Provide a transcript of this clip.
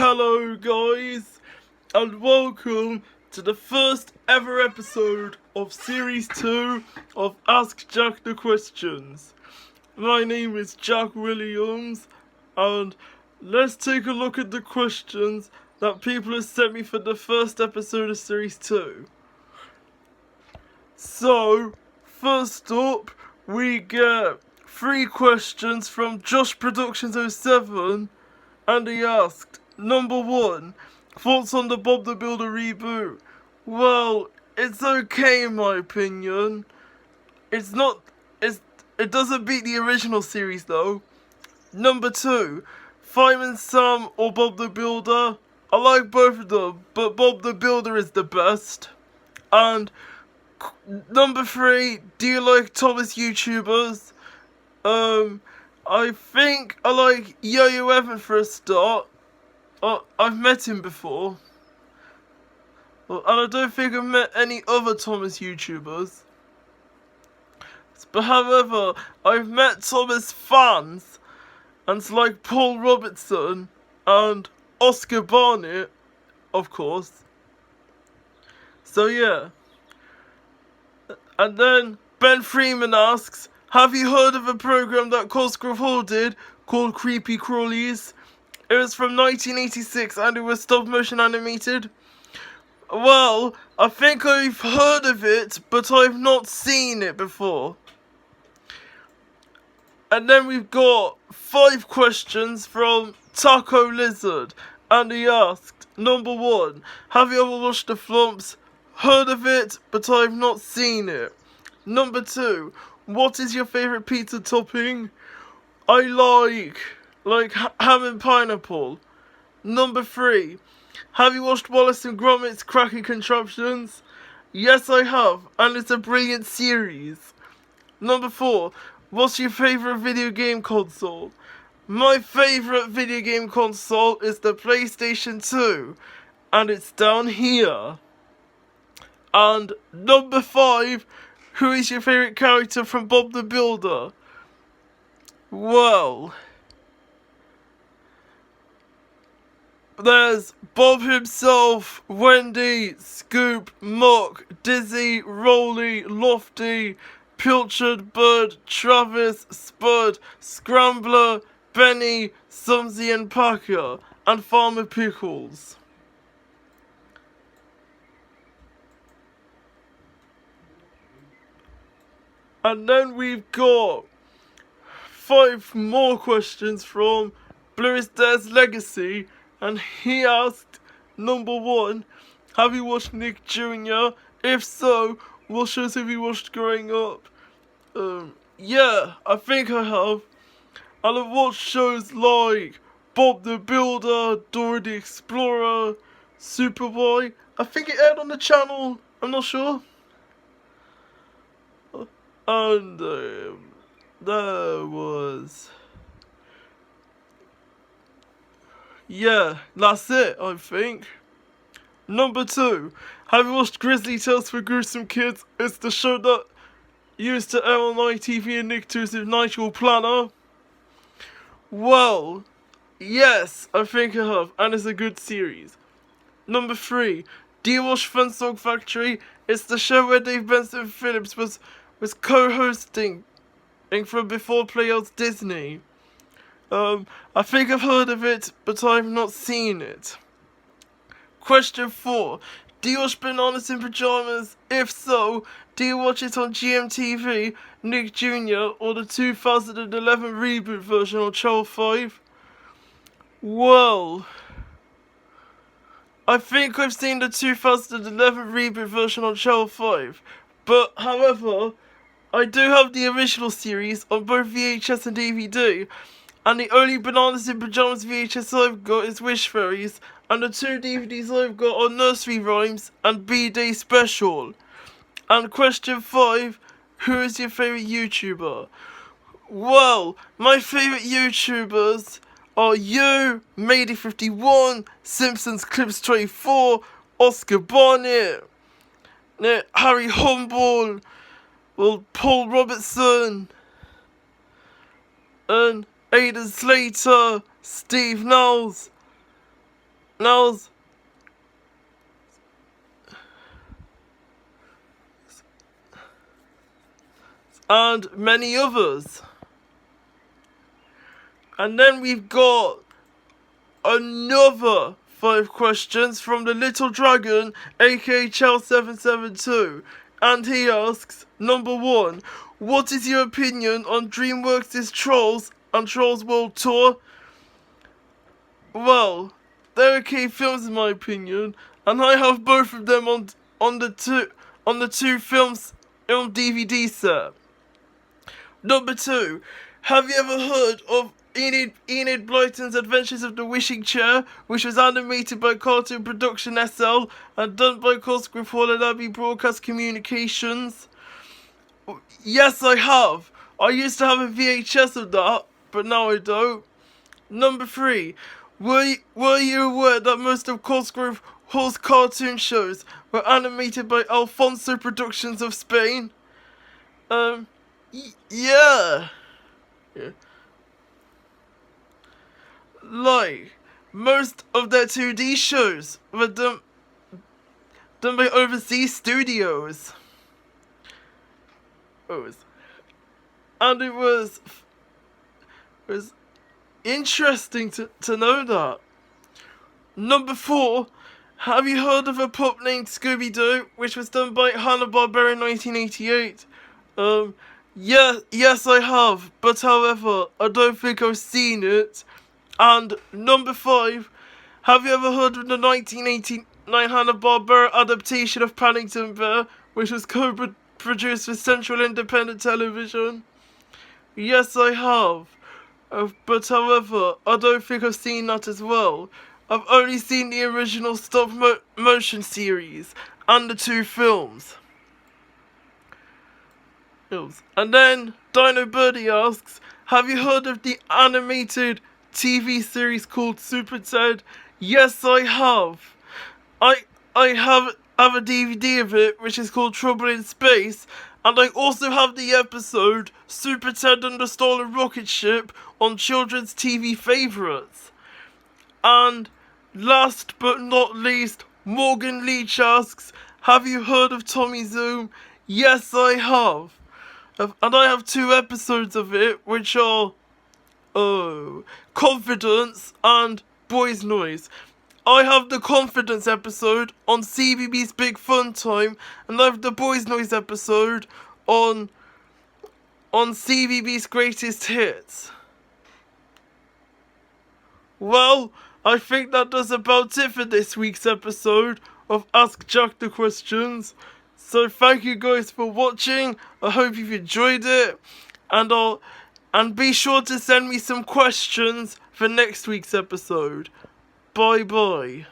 Hello guys, and welcome to the first ever episode of Series 2 of Ask Jack the Questions. My name is Jack Williams, and let's take a look at the questions that people have sent me for the first episode of Series 2. So, first up, we get 3 questions from Josh Productions 07, and he asked, number 1, thoughts on the Bob the Builder reboot? Well, it's okay in my opinion. It doesn't beat the original series though. Number 2, Fireman Sam or Bob the Builder? I like both of them, but Bob the Builder is the best. And number 3, do you like Thomas YouTubers? I think I like Yo-Yo Evan for a start. I've met him before. And I don't think I've met any other Thomas YouTubers. But however, I've met Thomas fans. And it's like Paul Robertson and Oscar Barnett, of course. So yeah. And then Ben Freeman asks, have you heard of a program that Cosgrove Hall did called Creepy Crawlies? It was from 1986 and it was stop motion animated. Well, I think I've heard of it, but I've not seen it before. And then we've got 5 questions from Taco Lizard, and he asked, number 1, have you ever watched The Flumps? Heard of it, but I've not seen it. Number 2, what is your favourite pizza topping? I like ham and pineapple. Number 3, have you watched Wallace and Gromit's Cracking Contraptions? Yes, I have, and it's a brilliant series. Number 4, what's your favourite video game console? My favourite video game console is the PlayStation 2, and it's down here. And number 5, who is your favourite character from Bob the Builder? Well, there's Bob himself, Wendy, Scoop, Muck, Dizzy, Rolly, Lofty, Pilchard, Bird, Travis, Spud, Scrambler, Benny, Sumsy and Packer, and Farmer Pickles. And then we've got 5 more questions from Blue's Dares Legacy, and he asked, number 1, have you watched Nick Jr.? If so, what shows have you watched growing up? Yeah, I think I have. And I've watched shows like Bob the Builder, Dora the Explorer, Superboy. I think it aired on the channel, I'm not sure. And there was... yeah, that's it, I think. Number 2, have you watched Grizzly Tales for Gruesome Kids? It's the show that used to air on ITV and Nicktoons with Nigel Planner. Well, yes, I think I have, and it's a good series. Number 3, do you watch Fun Song Factory? It's the show where Dave Benson Phillips was co-hosting from before Playhouse Disney. I think I've heard of it, but I've not seen it. Question 4, do you watch Bananas in Pyjamas? If so, do you watch it on GMTV, Nick Jr., or the 2011 reboot version on Channel 5? Well, I think I've seen the 2011 reboot version on Channel 5, but however, I do have the original series on both VHS and DVD, and the only Bananas in Pyjamas VHS I've got is Wish Fairies, and the 2 DVDs I've got are Nursery Rhymes and B-Day Special. And question 5, who is your favourite YouTuber? Well, my favourite YouTubers are you, Mady51, Simpsons Clips 24, Oscar Barnett, Harry Humble, well, Paul Robertson, and Aidan Slater, Steve Knowles, Now, and many others. And then we've got another 5 questions from the Little Dragon, aka Chow772. And he asks, number 1, what is your opinion on DreamWorks' Trolls and Trolls World Tour? Well, they're okay films in my opinion, and I have both of them on the two films on DVD set. Number 2, have you ever heard of Enid Blyton's Adventures of the Wishing Chair, which was animated by Cartoon Production SL and done by Cosgrove Hall and Abbey Broadcast Communications? Yes, I have. I used to have a VHS of that, but now I don't. Number 3, were you aware that most of Cosgrove Hall's cartoon shows were animated by Alfonso Productions of Spain? Yeah. Like, most of their 2D shows were done by overseas studios. And it was interesting to know that. Number 4, have you heard of a pup named Scooby-Doo, which was done by Hanna-Barbera in 1988? Yes, I have, but however, I don't think I've seen it. And number 5, have you ever heard of the 1989 Hanna-Barbera adaptation of Paddington Bear, which was co-produced with Central Independent Television? Yes, I have. But however, I don't think I've seen that as well. I've only seen the original stop-motion series and the 2 films. And then Dino Birdie asks, have you heard of the animated TV series called Super Ted? Yes, I have. I have a DVD of it, which is called Trouble in Space, and I also have the episode Super Ted and the Stolen Rocket Ship on children's TV favourites. And last but not least, Morgan Leach asks, have you heard of Tommy Zoom? Yes, I have. And I have 2 episodes of it, which are Confidence and Boys Noise. I have the Confidence episode on CBBS Big Fun Time, and I have the Boys Noise episode on CBBS Greatest Hits. Well, I think that does about it for this week's episode of Ask Jack the Questions. So thank you guys for watching. I hope you've enjoyed it, and be sure to send me some questions for next week's episode. Bye bye.